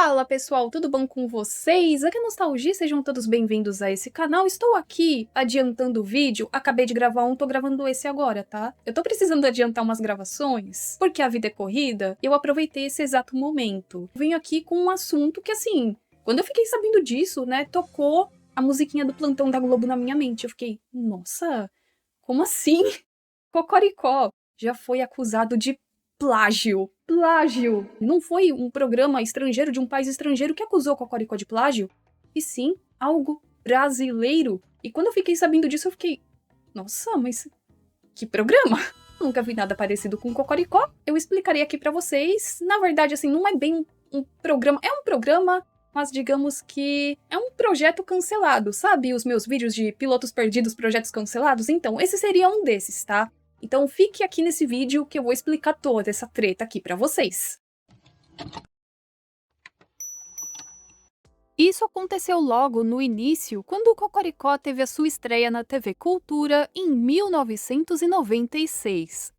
Fala pessoal, tudo bom com vocês? Aqui é Nostalgia, sejam todos bem-vindos a esse canal. Estou aqui adiantando o vídeo, acabei de gravar um, tô gravando esse agora, tá? Eu tô precisando adiantar umas gravações, porque a vida é corrida, e eu aproveitei esse exato momento. Venho aqui com um assunto que assim, quando eu fiquei sabendo disso, né, tocou a musiquinha do Plantão da Globo na minha mente. Eu fiquei, nossa, como assim? Cocoricó já foi acusado de plágio. Plágio! Não foi um programa estrangeiro de um país estrangeiro que acusou Cocoricó de plágio, e sim algo brasileiro. E quando eu fiquei sabendo disso, eu fiquei, nossa, mas que programa? Nunca vi nada parecido com Cocoricó. Eu explicarei aqui pra vocês. Na verdade, assim, não é bem um programa. É um programa, mas digamos que é um projeto cancelado. Sabe os meus vídeos de pilotos perdidos, projetos cancelados? Então, esse seria um desses, tá? Então fique aqui nesse vídeo que eu vou explicar toda essa treta aqui pra vocês. Isso aconteceu logo no início, quando o Cocoricó teve a sua estreia na TV Cultura em 1996.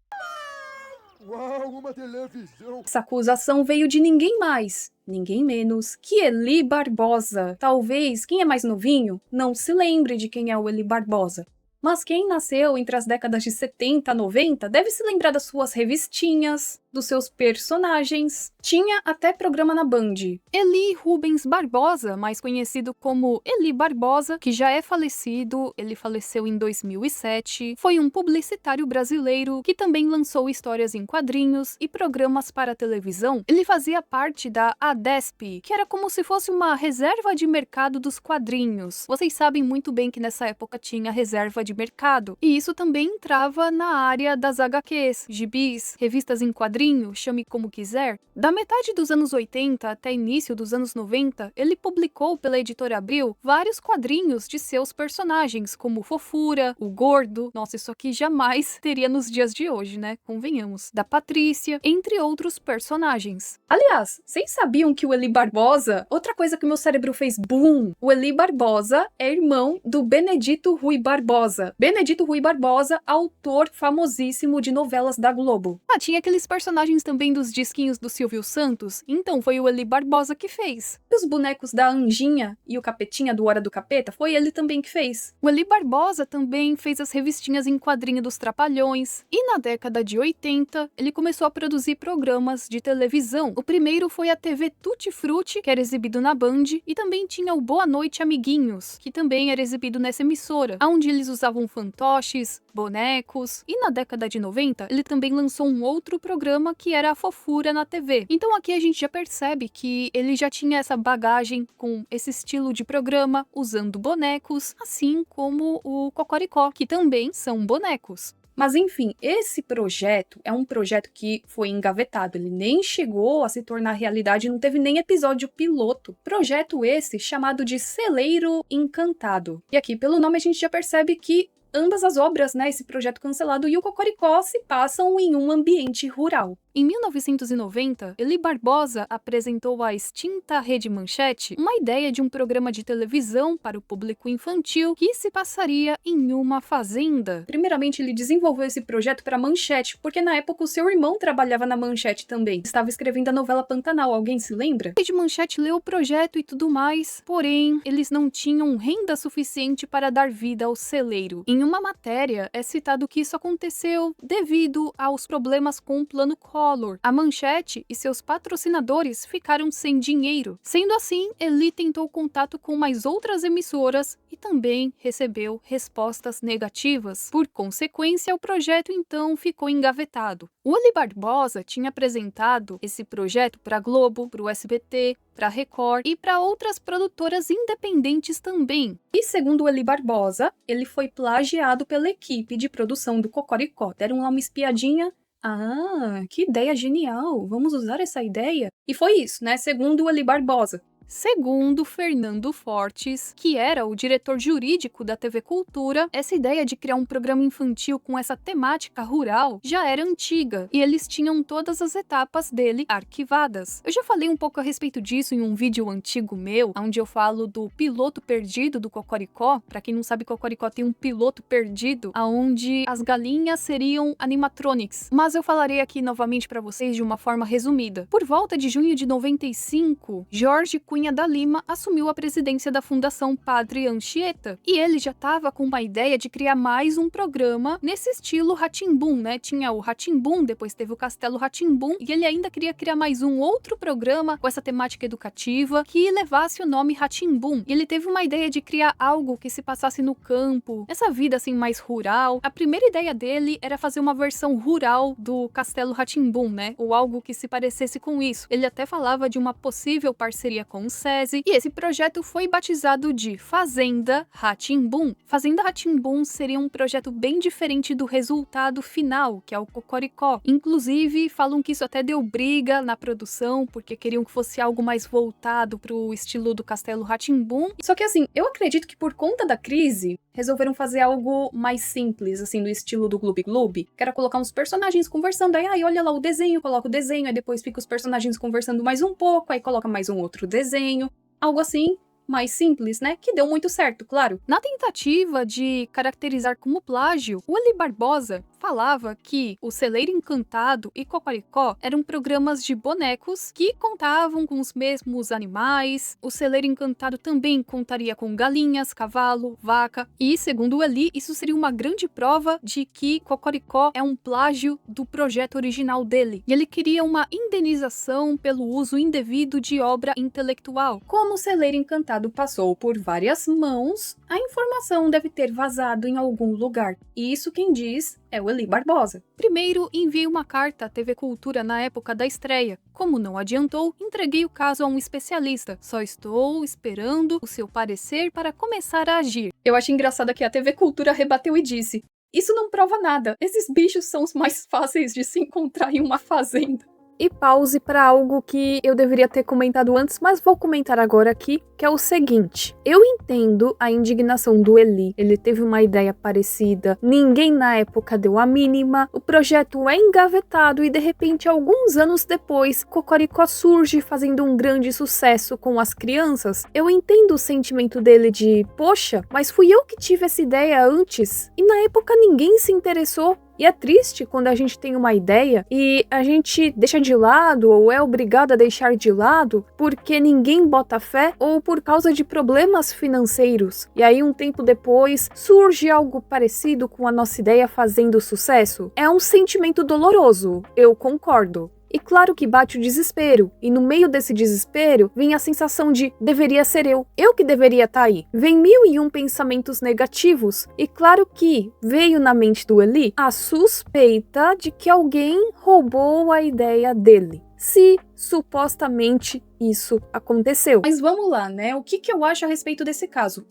Uau, uma televisão! Essa acusação veio de ninguém mais, ninguém menos que Eli Barbosa. Talvez quem é mais novinho não se lembre de quem é o Eli Barbosa. Mas quem nasceu entre as décadas de 70 a 90 deve se lembrar das suas revistinhas, dos seus personagens. Tinha até programa na Band. Eli Rubens Barbosa, mais conhecido como Eli Barbosa, que já é falecido, ele faleceu em 2007, foi um publicitário brasileiro que também lançou histórias em quadrinhos e programas para televisão. Ele fazia parte da ADESP, que era como se fosse uma reserva de mercado dos quadrinhos. Vocês sabem muito bem que nessa época tinha reserva de mercado, e isso também entrava na área das HQs, gibis, revistas em quadrinhos, chame como quiser. Da metade dos anos 80 até início dos anos 90, ele publicou pela editora Abril vários quadrinhos de seus personagens, como Fofura, o Gordo, nossa, isso aqui jamais teria nos dias de hoje, né? Convenhamos. Da Patrícia, entre outros personagens. Aliás, vocês sabiam que o Eli Barbosa, outra coisa que meu cérebro fez boom, o Eli Barbosa é irmão do Benedito Rui Barbosa. Benedito Rui Barbosa, autor famosíssimo de novelas da Globo. Ah, tinha aqueles personagens também dos disquinhos do Silvio Santos, então foi o Eli Barbosa que fez. E os bonecos da Anjinha e o Capetinha do Hora do Capeta, foi ele também que fez. O Eli Barbosa também fez as revistinhas em quadrinho dos Trapalhões, e na década de 80, ele começou a produzir programas de televisão. O primeiro foi a TV Tutti Frutti, que era exibido na Band, e também tinha o Boa Noite Amiguinhos, que também era exibido nessa emissora, onde eles usavam fantoches, bonecos, e na década de 90, ele também lançou um outro programa que era a Fofura na TV. Então aqui a gente já percebe que ele já tinha essa bagagem com esse estilo de programa, usando bonecos, assim como o Cocoricó, que também são bonecos. Mas enfim, esse projeto é um projeto que foi engavetado, ele nem chegou a se tornar realidade, não teve nem episódio piloto. Projeto esse chamado de Celeiro Encantado. E aqui pelo nome a gente já percebe que ambas as obras, né, esse projeto cancelado e o Cocoricó se passam em um ambiente rural. Em 1990, Eli Barbosa apresentou à extinta Rede Manchete uma ideia de um programa de televisão para o público infantil que se passaria em uma fazenda. Primeiramente, ele desenvolveu esse projeto para Manchete, porque na época o seu irmão trabalhava na Manchete também. Estava escrevendo a novela Pantanal, alguém se lembra? A Rede Manchete leu o projeto e tudo mais, porém, eles não tinham renda suficiente para dar vida ao celeiro. Em uma matéria, é citado que isso aconteceu devido aos problemas com o Plano Collor. A Manchete e seus patrocinadores ficaram sem dinheiro. Sendo assim, Eli tentou contato com mais outras emissoras e também recebeu respostas negativas. Por consequência, o projeto então ficou engavetado. O Eli Barbosa tinha apresentado esse projeto para a Globo, para o SBT, para a Record e para outras produtoras independentes também. E segundo o Eli Barbosa, ele foi plagiado pela equipe de produção do Cocoricó. Deram lá uma espiadinha. Ah, que ideia genial! Vamos usar essa ideia? E foi isso, né? Segundo o Eli Barbosa. Segundo Fernando Fortes, que era o diretor jurídico da TV Cultura, essa ideia de criar um programa infantil com essa temática rural já era antiga e eles tinham todas as etapas dele arquivadas. Eu já falei um pouco a respeito disso em um vídeo antigo meu, onde eu falo do piloto perdido do Cocoricó. Pra quem não sabe, Cocoricó tem um piloto perdido, onde as galinhas seriam animatronics. Mas eu falarei aqui novamente pra vocês de uma forma resumida. Por volta de junho de 95, Jorge Cunha da Lima assumiu a presidência da Fundação Padre Anchieta, e ele já estava com uma ideia de criar mais um programa nesse estilo Rá-Tim-Bum, né? Tinha o Rá-Tim-Bum, depois teve o Castelo Rá-Tim-Bum, e ele ainda queria criar mais um outro programa com essa temática educativa que levasse o nome Rá-Tim-Bum. E ele teve uma ideia de criar algo que se passasse no campo, essa vida assim mais rural. A primeira ideia dele era fazer uma versão rural do Castelo Rá-Tim-Bum, né? Ou algo que se parecesse com isso. Ele até falava de uma possível parceria com o SESI, e esse projeto foi batizado de Fazenda Rá-Tim-Bum. Fazenda Rá-Tim-Bum seria um projeto bem diferente do resultado final, que é o Cocoricó. Inclusive, falam que isso até deu briga na produção, porque queriam que fosse algo mais voltado pro estilo do Castelo Rá-Tim-Bum. Só que assim, eu acredito que por conta da crise, resolveram fazer algo mais simples, assim, do estilo do Gloob Gloob, que era colocar uns personagens conversando, aí olha lá o desenho, coloca o desenho, aí depois fica os personagens conversando mais um pouco, aí coloca mais um outro desenho, algo assim, mais simples, né? Que deu muito certo, claro. Na tentativa de caracterizar como plágio, o Eli Barbosa falava que o Celeiro Encantado e Cocoricó eram programas de bonecos que contavam com os mesmos animais. O Celeiro Encantado também contaria com galinhas, cavalo, vaca, e segundo o Eli, isso seria uma grande prova de que Cocoricó é um plágio do projeto original dele. E ele queria uma indenização pelo uso indevido de obra intelectual. Como o Celeiro Encantado passou por várias mãos, a informação deve ter vazado em algum lugar. E isso quem diz é o Eli Barbosa. Primeiro, enviei uma carta à TV Cultura na época da estreia. Como não adiantou, entreguei o caso a um especialista. Só estou esperando o seu parecer para começar a agir. Eu acho engraçado que a TV Cultura rebateu e disse: isso não prova nada, esses bichos são os mais fáceis de se encontrar em uma fazenda. E pause para algo que eu deveria ter comentado antes, mas vou comentar agora aqui, que é o seguinte. Eu entendo a indignação do Eli, ele teve uma ideia parecida, ninguém na época deu a mínima, o projeto é engavetado e de repente, alguns anos depois, Cocoricó surge fazendo um grande sucesso com as crianças. Eu entendo o sentimento dele de, poxa, mas fui eu que tive essa ideia antes, e na época ninguém se interessou. E é triste quando a gente tem uma ideia e a gente deixa de lado ou é obrigado a deixar de lado porque ninguém bota fé ou por causa de problemas financeiros. E aí um tempo depois surge algo parecido com a nossa ideia fazendo sucesso. É um sentimento doloroso, eu concordo. E claro que bate o desespero, e no meio desse desespero vem a sensação de deveria ser eu que deveria estar aí. Vem 1001 pensamentos negativos, e claro que veio na mente do Eli a suspeita de que alguém roubou a ideia dele. Se supostamente isso aconteceu. Mas vamos lá, né? O que eu acho a respeito desse caso?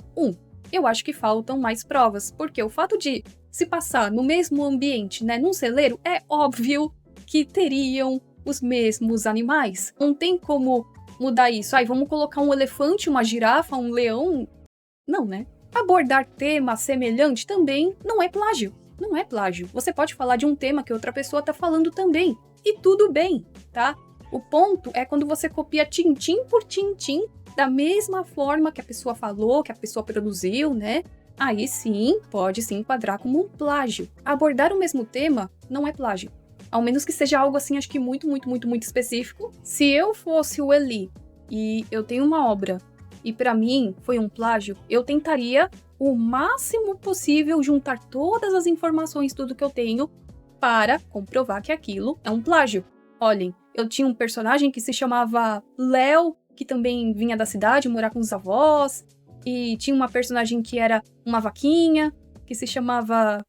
Eu acho que faltam mais provas, porque o fato de se passar no mesmo ambiente, né, num celeiro, é óbvio que teriam os mesmos animais. Não tem como mudar isso. Vamos colocar um elefante, uma girafa, um leão? Não, né? Abordar tema semelhante também não é plágio. Não é plágio. Você pode falar de um tema que outra pessoa tá falando também. E tudo bem, tá? O ponto é quando você copia tintim por tintim da mesma forma que a pessoa falou, que a pessoa produziu, né? Aí sim, pode se enquadrar como um plágio. Abordar o mesmo tema não é plágio. Ao menos que seja algo assim, acho que muito específico. Se eu fosse o Eli e eu tenho uma obra e pra mim foi um plágio, eu tentaria o máximo possível juntar todas as informações, tudo que eu tenho, para comprovar que aquilo é um plágio. Olhem, eu tinha um personagem que se chamava Léo, que também vinha da cidade morar com os avós, e tinha uma personagem que era uma vaquinha, que se chamava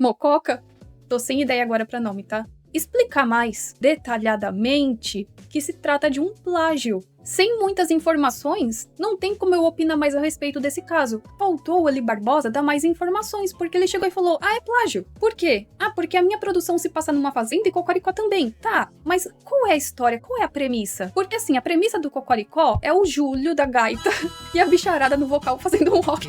Mococa. Tô sem ideia agora para nome, tá? Explicar mais detalhadamente que se trata de um plágio. Sem muitas informações, não tem como eu opinar mais a respeito desse caso. Faltou o Eli Barbosa dar mais informações, porque ele chegou e falou, é plágio. Por quê? Porque a minha produção se passa numa fazenda e Cocoricó também. Tá, mas qual é a história? Qual é a premissa? Porque assim, a premissa do Cocoricó é o Júlio da gaita e a bicharada no vocal fazendo um rock.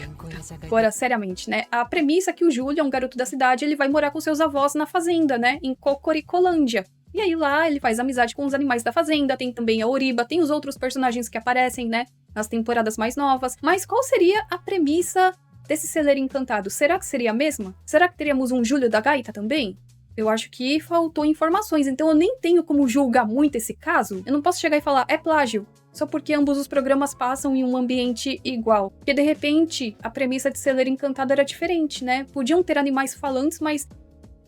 Agora, seriamente, né? A premissa é que o Júlio é um garoto da cidade, ele vai morar com seus avós na fazenda, né? Em Cocoricolândia. E aí lá ele faz amizade com os animais da fazenda, tem também a Oriba, tem os outros personagens que aparecem, né, nas temporadas mais novas. Mas qual seria a premissa desse celeiro encantado? Será que seria a mesma? Será que teríamos um Júlio da gaita também? Eu acho que faltou informações, então eu nem tenho como julgar muito esse caso. Eu não posso chegar e falar, é plágio, só porque ambos os programas passam em um ambiente igual. Porque de repente a premissa de celeiro encantado era diferente, né? Podiam ter animais falantes, mas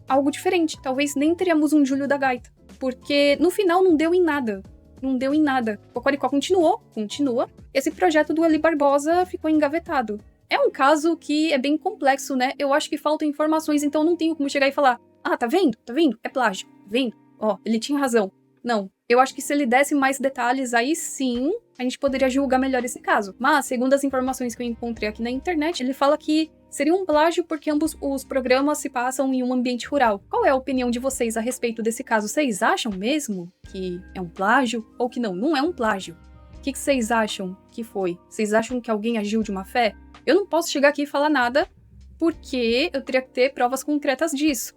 algo diferente. Talvez nem teríamos um Júlio da gaita. Porque no final não deu em nada. Não deu em nada. Cocoricó continua. Esse projeto do Eli Barbosa ficou engavetado. É um caso que é bem complexo, né? Eu acho que faltam informações, então não tenho como chegar e falar, tá vendo? Tá vendo? É plágio. Tá vendo? Ele tinha razão. Não. Eu acho que se ele desse mais detalhes, aí sim, a gente poderia julgar melhor esse caso. Mas, segundo as informações que eu encontrei aqui na internet, ele fala que seria um plágio porque ambos os programas se passam em um ambiente rural. Qual é a opinião de vocês a respeito desse caso? Vocês acham mesmo que é um plágio ou que não é um plágio? O que vocês acham que foi? Vocês acham que alguém agiu de má fé? Eu não posso chegar aqui e falar nada porque eu teria que ter provas concretas disso.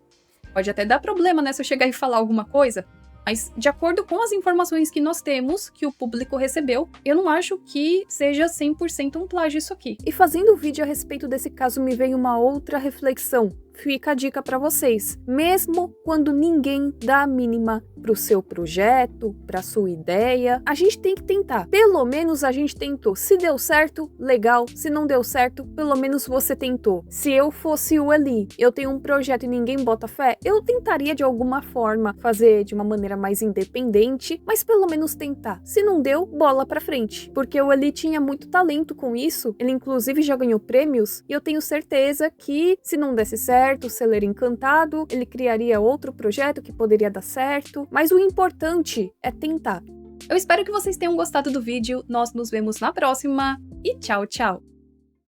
Pode até dar problema, né, se eu chegar e falar alguma coisa. Mas, de acordo com as informações que nós temos, que o público recebeu, eu não acho que seja 100% um plágio isso aqui. E fazendo o vídeo a respeito desse caso, me veio uma outra reflexão. Fica a dica para vocês. Mesmo quando ninguém dá a mínima pro seu projeto, pra sua ideia, a gente tem que tentar. Pelo menos a gente tentou. Se deu certo, legal. Se não deu certo, pelo menos você tentou. Se eu fosse o Eli, eu tenho um projeto e ninguém bota fé, eu tentaria de alguma forma fazer de uma maneira mais independente, mas pelo menos tentar. Se não deu, bola pra frente. Porque o Eli tinha muito talento com isso. Ele inclusive já ganhou prêmios e eu tenho certeza que se não desse certo, o celeiro encantado, ele criaria outro projeto que poderia dar certo, mas o importante é tentar. Eu espero que vocês tenham gostado do vídeo, nós nos vemos na próxima e tchau, tchau!